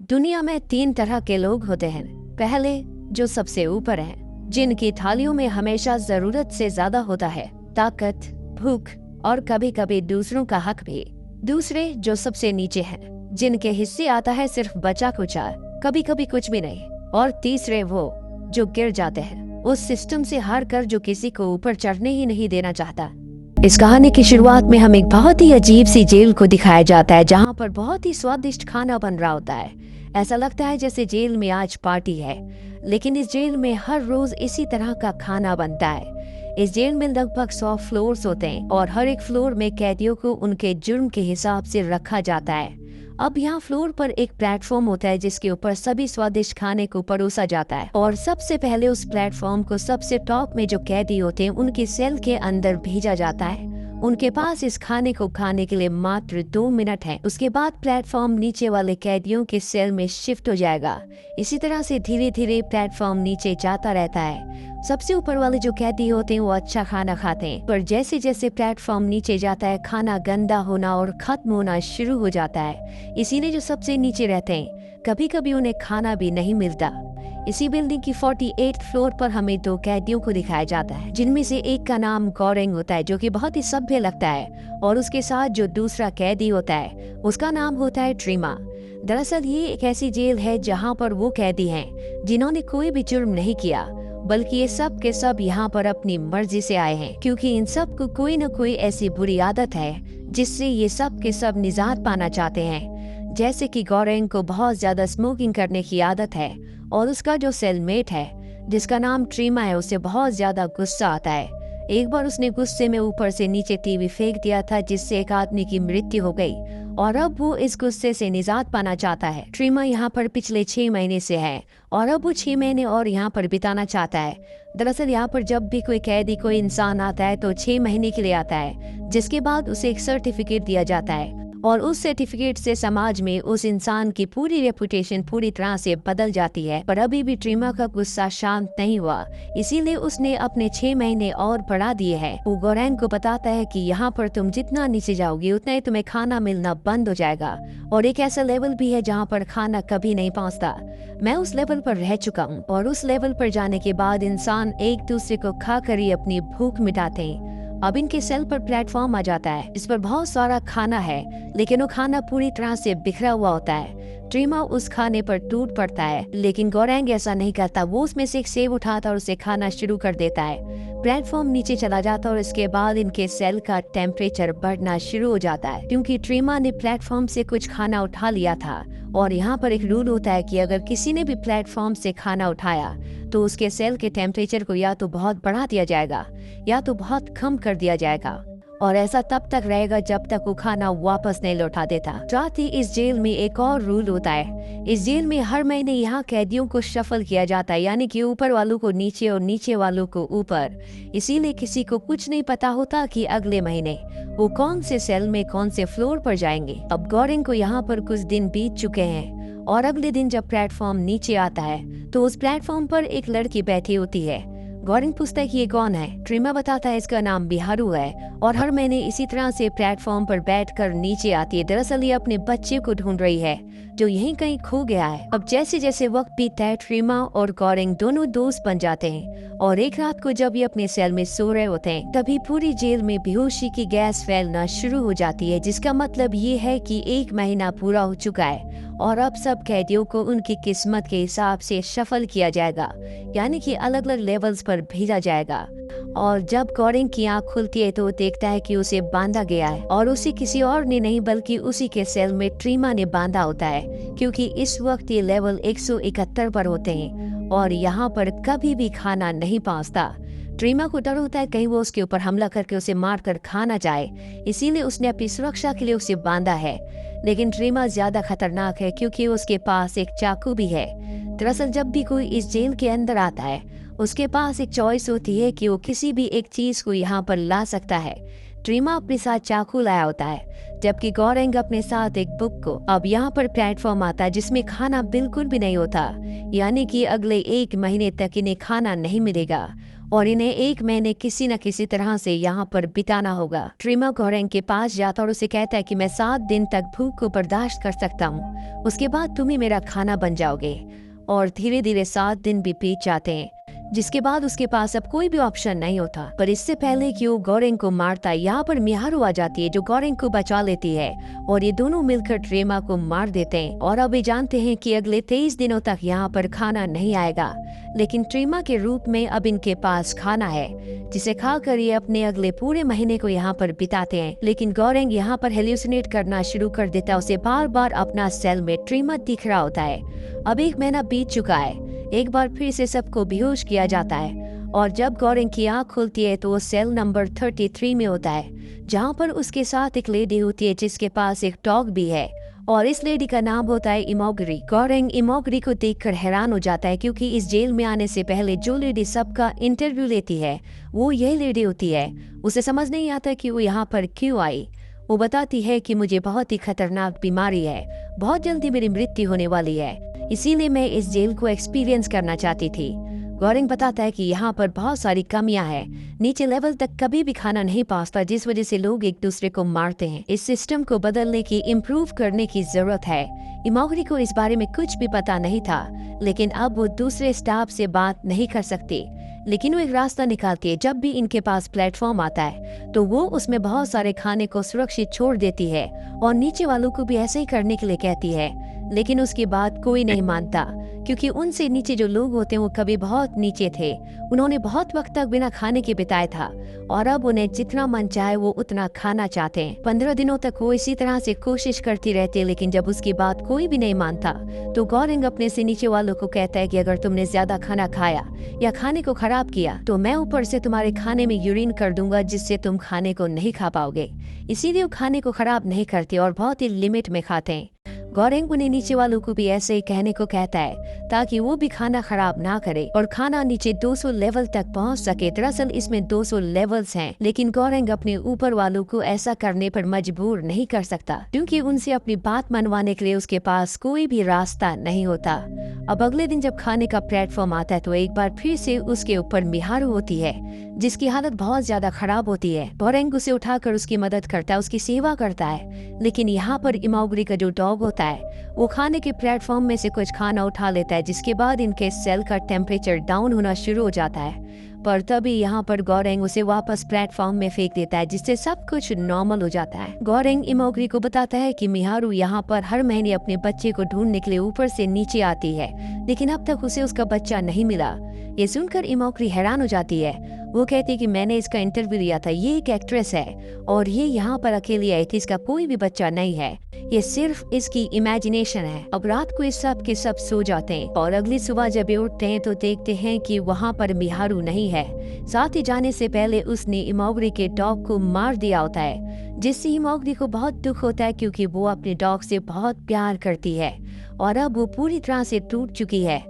दुनिया में 3 तरह के लोग होते हैं। पहले, जो सबसे ऊपर हैं, जिनकी थालियों में हमेशा जरूरत से ज्यादा होता है, ताकत, भूख और कभी कभी दूसरों का हक भी। दूसरे, जो सबसे नीचे हैं, जिनके हिस्से आता है सिर्फ बचा कुचा, कभी कभी कुछ भी नहीं। और तीसरे, वो जो गिर जाते हैं उस सिस्टम से हार कर, जो किसी को ऊपर चढ़ने ही नहीं देना चाहता। इस कहानी की शुरुआत में हमें एक बहुत ही अजीब सी जेल को दिखाया जाता है, जहाँ पर बहुत ही स्वादिष्ट खाना बन रहा होता है। ऐसा लगता है जैसे जेल में आज पार्टी है, लेकिन इस जेल में हर रोज इसी तरह का खाना बनता है। इस जेल में लगभग 100 फ्लोर्स होते हैं और हर एक फ्लोर में कैदियों को उनके जुर्म के हिसाब से रखा जाता है। अब यहाँ फ्लोर पर एक प्लेटफॉर्म होता है जिसके ऊपर सभी स्वादिष्ट खाने को परोसा जाता है, और सबसे पहले उस प्लेटफॉर्म को सबसे टॉप में जो कैदी होते हैं उनकी सेल के अंदर भेजा जाता है। उनके पास इस खाने को खाने के लिए मात्र 2 मिनट है। उसके बाद प्लेटफॉर्म नीचे वाले कैदियों के सेल में शिफ्ट हो जाएगा। इसी तरह से धीरे धीरे प्लेटफॉर्म नीचे जाता रहता है। सबसे ऊपर वाले जो कैदी होते हैं वो अच्छा खाना खाते हैं, पर जैसे जैसे प्लेटफॉर्म नीचे जाता है खाना गंदा होना और खत्म होना शुरू हो जाता है। इसीलिए जो सबसे नीचे रहते हैं कभी कभी उन्हें खाना भी नहीं मिलता। इसी बिल्डिंग की 48 फ्लोर पर हमें 2 कैदियों को दिखाया जाता है, जिनमें से एक का नाम गोरेंग होता है, जो कि बहुत ही सभ्य लगता है, और उसके साथ जो दूसरा कैदी होता है उसका नाम होता है ट्रीमा। दरअसल ये एक ऐसी जेल है जहाँ पर वो कैदी हैं जिन्होंने कोई भी जुर्म नहीं किया, बल्कि ये सब के सब यहाँ पर अपनी मर्जी से आए हैं, क्योंकि इन सब को कोई न कोई ऐसी बुरी आदत है जिससे ये सब के सब निजात पाना चाहते हैं। जैसे कि गोरेंग को बहुत ज्यादा स्मोकिंग करने की आदत है, और उसका जो सेलमेट है जिसका नाम ट्रीमा है उसे बहुत ज्यादा गुस्सा आता है। एक बार उसने गुस्से में ऊपर से नीचे टीवी फेंक दिया था, जिससे एक आदमी की मृत्यु हो गई, और अब वो इस गुस्से से निजात पाना चाहता है। ट्रीमा यहाँ पर पिछले 6 महीने से है, और अब वो 6 महीने और यहाँ पर बिताना चाहता है। दरअसल यहाँ पर जब भी कोई कैदी, कोई इंसान आता है तो 6 महीने के लिए आता है, जिसके बाद उसे एक सर्टिफिकेट दिया जाता है, और उस सर्टिफिकेट से समाज में उस इंसान की पूरी रेपुटेशन पूरी तरह से बदल जाती है। पर अभी भी ट्रीमा का गुस्सा शांत नहीं हुआ, इसीलिए उसने अपने 6 महीने और बढ़ा दिए हैं। वो गोरेंग को बताता है कि यहाँ पर तुम जितना नीचे जाओगे उतना ही तुम्हें खाना मिलना बंद हो जाएगा, और एक ऐसा लेवल भी है जहाँ पर खाना कभी नहीं पहुँचता। मैं उस लेवल पर रह चुका हूँ, और उस लेवल पर जाने के बाद इंसान एक दूसरे को खा कर ही अपनी भूख मिटाते हैं। अब इनके सेल पर प्लेटफॉर्म आ जाता है, इस पर बहुत सारा खाना है, लेकिन वो खाना पूरी तरह से बिखरा हुआ होता है। ट्रीमा उस खाने पर टूट पड़ता है, लेकिन गोरेंग ऐसा नहीं करता। वो उसमें से एक सेब उठाता और उसे खाना शुरू कर देता है। प्लेटफॉर्म नीचे चला जाता है, और इसके बाद इनके सेल का टेम्परेचर बढ़ना शुरू हो जाता है, क्योंकि ट्रीमा ने प्लेटफॉर्म से कुछ खाना उठा लिया था। और यहाँ पर एक रूल होता है कि अगर किसी ने भी प्लेटफॉर्म से खाना उठाया तो उसके सेल के टेम्परेचर को या तो बहुत बढ़ा दिया जाएगा या तो बहुत कम कर दिया जाएगा, और ऐसा तब तक रहेगा जब तक वो खाना वापस नहीं लौटा देता। साथ ही इस जेल में एक और रूल होता है। इस जेल में हर महीने यहाँ कैदियों को शफल किया जाता है, यानी कि ऊपर वालों को नीचे और नीचे वालों को ऊपर। इसीलिए किसी को कुछ नहीं पता होता कि अगले महीने वो कौन से सेल में कौन से फ्लोर पर जाएंगे। अब गोरेंग को यहाँ पर कुछ दिन बीत चुके हैं, और अगले दिन जब प्लेटफॉर्म नीचे आता है तो उस प्लेटफॉर्म पर एक लड़की बैठी होती है। गोरेंग पूछता है कि ये कौन है। ट्रीमा बताता है इसका नाम बिहारू है, और हर महीने इसी तरह से प्लेटफॉर्म पर बैठकर नीचे आती है। दरअसल ये अपने बच्चे को ढूंढ रही है जो यहीं कहीं खो गया है। अब जैसे जैसे वक्त बीतता है ट्रीमा और गोरेंग दोनों दोस्त बन जाते हैं, और एक रात को जब ये अपने सेल में सो रहे होते हैं तभी पूरी जेल में बेहोशी की गैस फैलना शुरू हो जाती है, जिसका मतलब ये है कि 1 महीना पूरा हो चुका है, और अब सब कैदियों को उनकी किस्मत के हिसाब से शफल किया जाएगा, यानी कि अलग अलग लेवल्स पर भेजा जाएगा। और जब गोरेंग की आंख खुलती है तो वो देखता है कि उसे बांधा गया है, और उसे किसी और ने नहीं बल्कि उसी के सेल में ट्रीमा ने बांधा होता है, क्योंकि इस वक्त ये लेवल 171 पर होते हैं, और यहाँ पर कभी भी खाना नहीं पहुँचता। ट्रीमा को डर होता है कहीं वो उसके ऊपर हमला करके उसे मार कर खा ना जाए, इसीलिए उसने अपनी सुरक्षा के लिए उसे बांधा है। लेकिन ट्रीमा ज्यादा खतरनाक है क्योंकि उसके पास एक चाकू भी है। दरअसल जब भी कोई इस जेल के अंदर आता है उसके पास एक चॉइस होती है कि वो किसी भी एक चीज को यहाँ पर ला सकता है। ट्रीमा अपने साथ चाकू लाया होता है, जबकि गोरेंग अपने साथ एक बुक को। अब यहाँ पर प्लेटफॉर्म आता है जिसमें खाना बिल्कुल भी नहीं होता, यानी कि अगले 1 महीने तक इन्हें खाना नहीं मिलेगा। और इन्हें 1 महीने किसी न किसी तरह से यहाँ पर बिताना होगा। ट्रिमा गोरेंग के पास जाता और उसे कहता है कि मैं 7 दिन तक भूख को बर्दाश्त कर सकता हूँ, उसके बाद तुम ही मेरा खाना बन जाओगे। और धीरे धीरे 7 दिन भी बीत जाते हैं, जिसके बाद उसके पास अब कोई भी ऑप्शन नहीं होता। पर इससे पहले कि वो गोरेंग को मारता है, यहाँ पर मिहारू आ जाती है जो गोरेंग को बचा लेती है और ये दोनों मिलकर ट्रेमा को मार देते हैं। और अब ये जानते हैं कि अगले 23 दिनों तक यहाँ पर खाना नहीं आएगा, लेकिन ट्रेमा के रूप में अब इनके पास खाना है, जिसे खाकर ये अपने अगले पूरे महीने को यहाँ पर बिताते हैं। लेकिन गोरेंग यहाँ पर हेल्यूसिनेट करना शुरू कर देता है, उसे बार बार अपना सेल में ट्रेमा दिख रहा होता है। अब 1 महीना बीत चुका है, एक बार फिर से सबको बेहोश किया जाता है और जब गोरेंग की आँख खुलती है तो वो सेल नंबर 33 में होता है, जहाँ पर उसके साथ एक लेडी होती है जिसके पास एक डॉग भी है और इस लेडी का नाम होता है इमोगरी। गोरेंग इमोगरी को देखकर हैरान हो जाता है, क्योंकि इस जेल में आने से पहले जो लेडी सबका इंटरव्यू लेती है वो यही लेडी होती है। उसे समझ नहीं आता कि वो यहाँ पर क्यों आई। वो बताती है कि मुझे बहुत ही खतरनाक बीमारी है, बहुत जल्दी मेरी मृत्यु होने वाली है, इसीलिए मैं इस जेल को एक्सपीरियंस करना चाहती थी। गोरेंग बताता है कि यहाँ पर बहुत सारी कमियां हैं, नीचे लेवल तक कभी भी खाना नहीं पहुंचता, जिस वजह से लोग एक दूसरे को मारते हैं। इस सिस्टम को बदलने की, इम्प्रूव करने की जरूरत है। इमोगरी को इस बारे में कुछ भी पता नहीं था, लेकिन अब वो दूसरे स्टाफ से बात नहीं कर सकती, लेकिन वो एक रास्ता निकालती है। जब भी इनके पास प्लेटफॉर्म आता है तो वो उसमें बहुत सारे खाने को सुरक्षित छोड़ देती है और नीचे वालों को भी ऐसे ही करने के लिए कहती है, लेकिन उसकी बात कोई नहीं मानता, क्योंकि उनसे नीचे जो लोग होते हैं वो कभी बहुत नीचे थे। उन्होंने बहुत वक्त तक बिना खाने के बिताया था और अब उन्हें जितना मन चाहे वो उतना खाना चाहते हैं। 15 दिनों तक वो इसी तरह से कोशिश करती रहती है, लेकिन जब उसकी बात कोई भी नहीं मानता तो गोरेंग अपने से नीचे वालों को कहता है कि अगर तुमने ज्यादा खाना खाया या खाने को खराब किया तो मैं ऊपर से तुम्हारे खाने में यूरिन कर दूंगा, जिससे तुम खाने को नहीं खा पाओगे। इसीलिए वो खाने को खराब नहीं करते और बहुत ही लिमिट में खाते हैं। गोरेंग उन्हें नीचे वालों को भी ऐसे ही कहने को कहता है ताकि वो भी खाना खराब ना करे और खाना नीचे 200 लेवल तक पहुंच सके। दरअसल इसमें 200 लेवल्स हैं, लेकिन गोरेंग अपने ऊपर वालों को ऐसा करने पर मजबूर नहीं कर सकता, क्योंकि उनसे अपनी बात मनवाने के लिए उसके पास कोई भी रास्ता नहीं होता। अब अगले दिन जब खाने का प्लेटफॉर्म आता है तो एक बार फिर से उसके ऊपर मिहारू होती है, जिसकी हालत बहुत ज्यादा खराब होती है। गोरेंग उसे उठाकर उसकी मदद करता है, उसकी सेवा करता है, लेकिन यहाँ पर इमोगरी का जो डॉग होता है वो खाने के प्लेटफॉर्म में से कुछ खाना उठा लेता है, जिसके बाद इनके सेल का टेम्परेचर डाउन होना शुरू हो जाता है। पर तभी यहाँ पर गोरेंग उसे वापस प्लेटफॉर्म में फेंक देता है, जिससे सब कुछ नॉर्मल हो जाता है। गोरेंग इमोगरी को बताता है कि मिहारू यहाँ पर हर महीने अपने बच्चे को ढूंढने के लिए ऊपर से नीचे आती है, लेकिन अब तक उसे उसका बच्चा नहीं मिला। ये सुनकर इमोगरी हैरान हो जाती है। वो कहती है कि मैंने इसका इंटरव्यू लिया था, ये एक एक्ट्रेस है और ये यहाँ पर अकेली आई थी, इसका कोई भी बच्चा नहीं है, ये सिर्फ इसकी इमेजिनेशन है। अब रात को इस सब के सब सो जाते हैं और अगली सुबह जब ये उठते हैं तो देखते हैं कि वहाँ पर मिहारू नहीं है। साथ ही जाने से पहले उसने इमोगरी के डॉग को मार दिया होता है, जिससे इमोगरी को बहुत दुख होता है, क्योंकि वो अपने डॉग से बहुत प्यार करती है और अब वो पूरी तरह से टूट चुकी है।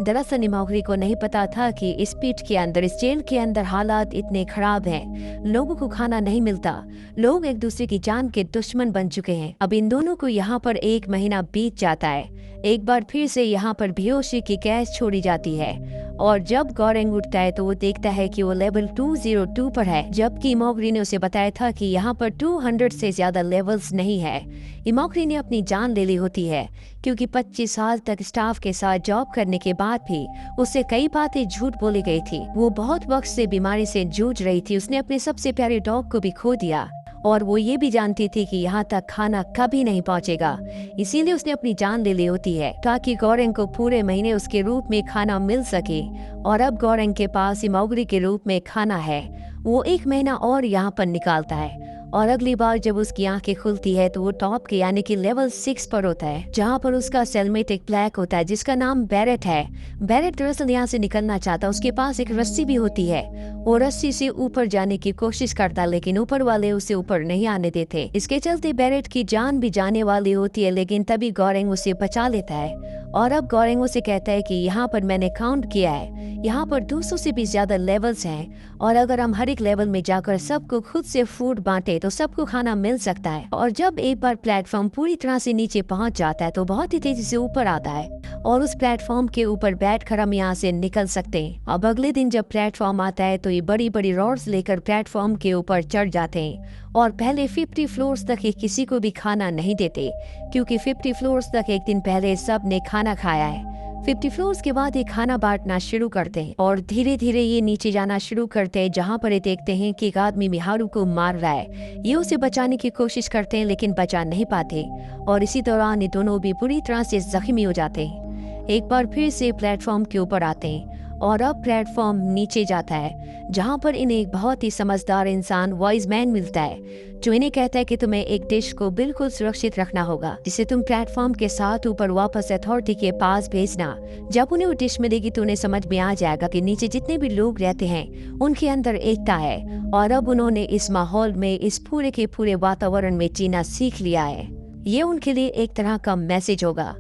दरअसल इमोगरी को नहीं पता था कि इस पीठ के अंदर, इस जेल के अंदर हालात इतने खराब हैं, लोगों को खाना नहीं मिलता, लोग एक दूसरे की जान के दुश्मन बन चुके हैं। अब इन दोनों को यहाँ पर 1 महीना बीत जाता है। एक बार फिर से यहाँ पर बेहोशी की गैस छोड़ी जाती है और जब गोरेंग उठता है तो वो देखता है कि वो लेवल 202 पर है, जबकि इमोगरी ने उसे बताया था कि यहाँ पर 200 से ज्यादा लेवल्स नहीं है। इमोगरी ने अपनी जान ले ली होती है, क्योंकि 25 साल तक स्टाफ के साथ जॉब करने के बाद भी उससे कई बातें झूठ बोली गई थी। वो बहुत वक्त से बीमारी से जूझ रही थी, उसने अपने सबसे प्यारे डॉग को भी खो दिया और वो ये भी जानती थी कि यहाँ तक खाना कभी नहीं पहुँचेगा, इसीलिए उसने अपनी जान ले ली होती है ताकि गोरेंग को पूरे महीने उसके रूप में खाना मिल सके। और अब गोरेंग के पास इमोगरी के रूप में खाना है। वो 1 महीना और यहाँ पर निकालता है और अगली बार जब उसकी आंखें खुलती है तो वो टॉप के यानी कि लेवल 6 पर होता है, जहाँ पर उसका सेलमेट एक ब्लैक होता है जिसका नाम बैरेट है। बैरेट दरअसल यहाँ से निकलना चाहता, उसके पास एक रस्सी भी होती है, वो रस्सी से ऊपर जाने की कोशिश करता, लेकिन ऊपर वाले उसे ऊपर नहीं आने देते। इसके चलते बैरेट की जान भी जाने वाली होती है, लेकिन तभी गोरेंग उसे बचा लेता है और अब गोरेंग उसे कहता है कि यहाँ पर मैंने काउंट किया है, यहाँ पर 200 से भी ज्यादा लेवल्स हैं और अगर हम हर एक लेवल में जाकर सबको खुद से फूड बांटे तो सबको खाना मिल सकता है। और जब एक बार प्लेटफॉर्म पूरी तरह से नीचे पहुंच जाता है तो बहुत ही तेजी से ऊपर आता है और उस प्लेटफॉर्म के ऊपर बैठकर हम यहाँ से निकल सकते हैं। अब अगले दिन जब प्लेटफॉर्म आता है तो ये बड़ी बड़ी रॉड्स लेकर प्लेटफॉर्म के ऊपर चढ़ जाते हैं और पहले 50 फ्लोर्स तक ये किसी को भी खाना नहीं देते, क्योंकि 50 फ्लोर्स तक एक दिन पहले सब ने खाना खाया है। 50 फ्लोर्स के बाद ये खाना बांटना शुरू करते हैं और धीरे धीरे ये नीचे जाना शुरू करते हैं, जहाँ पर ये देखते हैं कि एक आदमी मिहारू को मार रहा है। ये उसे बचाने की कोशिश करते हैं लेकिन बचा नहीं पाते और इसी दौरान ये दोनों भी बुरी तरह से जख्मी हो जाते हैं। एक बार फिर से प्लेटफॉर्म के ऊपर आते हैं और अब प्लेटफॉर्म नीचे जाता है, जहाँ पर इन्हें एक बहुत ही समझदार इंसान वाइज मैन मिलता है, जो इन्हें कहता है कि तुम्हें एक डिश को बिल्कुल सुरक्षित रखना होगा, जिसे तुम प्लेटफॉर्म के साथ ऊपर वापस अथॉरिटी के पास भेजना। जब उन्हें वो डिश मिलेगी तो उन्हें समझ में आ जाएगा कि नीचे जितने भी लोग रहते हैं उनके अंदर एकता है और अब उन्होंने इस माहौल में, इस पूरे के पूरे वातावरण में जीना सीख लिया है। ये उनके लिए एक तरह का मैसेज होगा।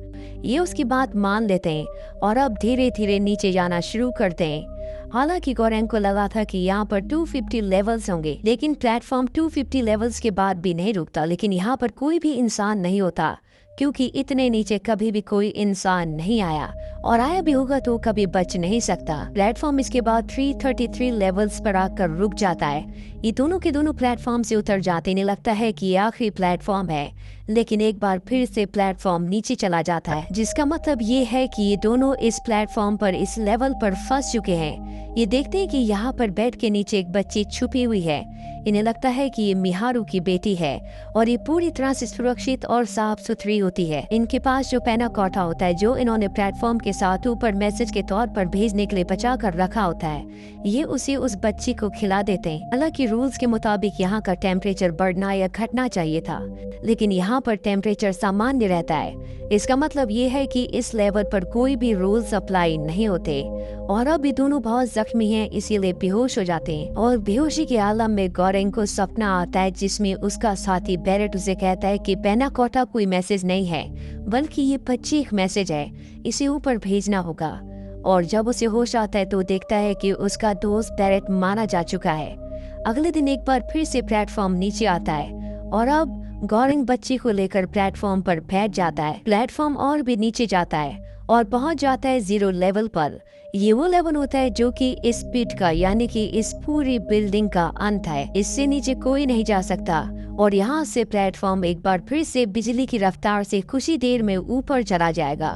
ये उसकी बात मान लेते हैं और अब धीरे धीरे नीचे जाना शुरू करते हैं। हालांकि गोरेंग को लगा था कि यहाँ पर 250 लेवल्स होंगे, लेकिन प्लेटफॉर्म 250 लेवल्स के बाद भी नहीं रुकता। लेकिन यहाँ पर कोई भी इंसान नहीं होता, क्योंकि इतने नीचे कभी भी कोई इंसान नहीं आया, और आया भी होगा तो कभी बच नहीं सकता। प्लेटफॉर्म इसके बाद 333 लेवल्स पर आकर रुक जाता है। ये दोनों के दोनों प्लेटफॉर्म से उतर जाते। इन्हें लगता है कि ये आखिरी प्लेटफॉर्म है, लेकिन एक बार फिर से प्लेटफॉर्म नीचे चला जाता है, जिसका मतलब ये है कि ये दोनों इस प्लेटफॉर्म पर, इस लेवल पर फंस चुके हैं। ये देखते हैं कि यहाँ पर बेड के नीचे एक बच्ची छुपी हुई है। इन्हें लगता है कि ये मिहारू की बेटी है और ये पूरी तरह से सुरक्षित और साफ सुथरी होती है। इनके पास जो पैना कॉटा होता है, जो इन्होंने प्लेटफॉर्म के साथ ऊपर मैसेज के तौर पर भेजने के लिए बचा कर रखा होता है, ये उसे उस बच्ची को खिला देते हैं। हालांकि रूल्स के मुताबिक यहाँ का टेम्परेचर बढ़ना या घटना चाहिए था, लेकिन यहाँ पर टेम्परेचर सामान्य रहता है। इसका मतलब ये है कि इस लेवल पर कोई भी रूल्स अप्लाई नहीं होते। और अब ये दोनों बहुत जख्मी हैं, इसीलिए बेहोश हो जाते हैं और बेहोशी के आलम में गोरेंग को सपना आता है, जिसमें उसका साथी बैरेट उसे कहता है कि पैना कोटा कोई मैसेज नहीं है, बल्कि ये 25 मैसेज है, इसे ऊपर भेजना होगा। और जब उसे होश आता है तो देखता है कि उसका दोस्त बैरेट मारा जा चुका है। अगले दिन एक बार फिर से प्लेटफॉर्म नीचे आता है और अब गोरेंग बच्ची को लेकर प्लेटफॉर्म पर बैठ जाता है। प्लेटफॉर्म और भी नीचे जाता है और पहुंच जाता है 0 लेवल पर। ये वो लेवल होता है जो कि इस पिट का, यानी कि इस पूरी बिल्डिंग का अंत है। इससे नीचे कोई नहीं जा सकता और यहाँ से प्लेटफॉर्म एक बार फिर से बिजली की रफ्तार से कुछ ही देर में ऊपर चला जाएगा।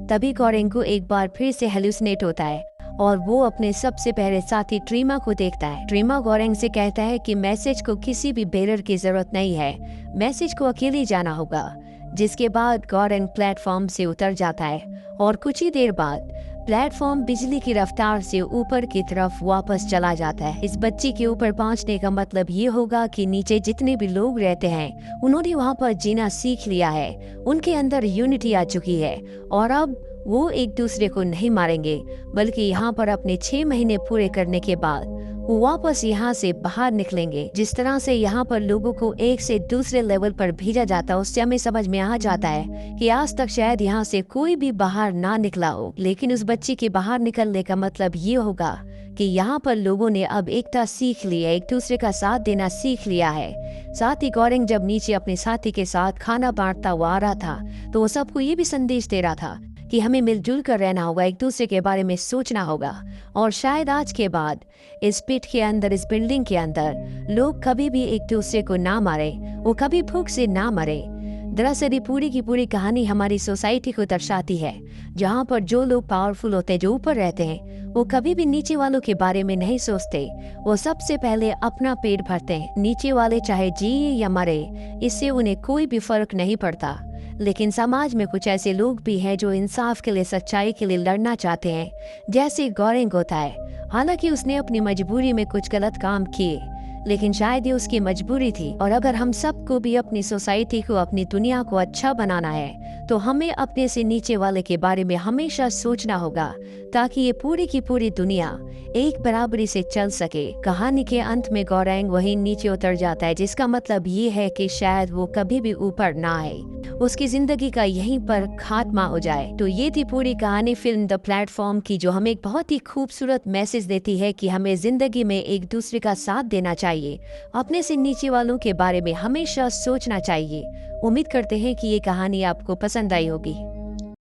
तभी गोरेंग को एक बार फिर से हेलुसिनेट होता है और वो अपने सबसे पहले साथी ट्रीमा को देखता है। ट्रीमा गोरेंग से कहता है कि मैसेज को किसी भी बेरर की जरूरत नहीं है, मैसेज को अकेले जाना होगा। जिसके बाद गोरेंग प्लेटफॉर्म से उतर जाता है और कुछ ही देर बाद प्लेटफॉर्म बिजली की रफ्तार से ऊपर की तरफ वापस चला जाता है। इस बच्ची के ऊपर पहुंचने का मतलब ये होगा कि नीचे जितने भी लोग रहते हैं उन्होंने वहां पर जीना सीख लिया है, उनके अंदर यूनिटी आ चुकी है और अब वो एक दूसरे को नहीं मारेंगे, बल्कि यहाँ पर अपने 6 महीने पूरे करने के बाद वो वापस यहाँ से बाहर निकलेंगे। जिस तरह से यहाँ पर लोगों को एक से दूसरे लेवल पर भेजा जाता है, उससे हमें समझ में आ जाता है कि आज तक शायद यहाँ से कोई भी बाहर ना निकला हो, लेकिन उस बच्ची के बाहर निकलने का मतलब ये होगा कि यहाँ पर लोगों ने अब एकता सीख ली है, एक दूसरे का साथ देना सीख लिया है। साथ ही गोरेंग जब नीचे अपने साथी के साथ खाना बांटता हुआ आ रहा था तो वो सबको ये भी संदेश दे रहा था कि हमें मिलजुल कर रहना होगा, एक दूसरे के बारे में सोचना होगा और शायद आज के बाद इस पिट के अंदर, इस बिल्डिंग के अंदर लोग कभी भी एक दूसरे को ना मारे, वो कभी भूख से ना मरे। दरअसल ये पूरी की पूरी कहानी हमारी सोसाइटी को दर्शाती है, जहाँ पर जो लोग पावरफुल होते हैं, जो ऊपर रहते हैं, वो कभी भी नीचे वालों के बारे में नहीं सोचते। वो सबसे पहले अपना पेट भरते हैं। नीचे वाले चाहे जिए या मरे, इससे उन्हें कोई भी फर्क नहीं पड़ता। लेकिन समाज में कुछ ऐसे लोग भी हैं जो इंसाफ के लिए, सच्चाई के लिए लड़ना चाहते हैं, जैसे गोरेंग होता है। हालांकि उसने अपनी मजबूरी में कुछ गलत काम किए, लेकिन शायद ये उसकी मजबूरी थी। और अगर हम सबको भी अपनी सोसाइटी को, अपनी दुनिया को अच्छा बनाना है तो हमें अपने से नीचे वाले के बारे में हमेशा सोचना होगा, ताकि ये पूरी की पूरी दुनिया एक बराबरी से चल सके। कहानी के अंत में गोरेंग वहीं नीचे उतर जाता है, जिसका मतलब ये है कि शायद वो कभी भी ऊपर ना आए, उसकी जिंदगी का यहीं पर खात्मा हो जाए। तो ये थी पूरी कहानी फिल्म द प्लेटफॉर्म की, जो हमें एक बहुत ही खूबसूरत मैसेज देती है कि हमें जिंदगी में एक दूसरे का साथ देना चाहिए, अपने से नीचे वालों के बारे में हमेशा सोचना चाहिए। उम्मीद करते हैं कि ये कहानी आपको पसंद आई होगी।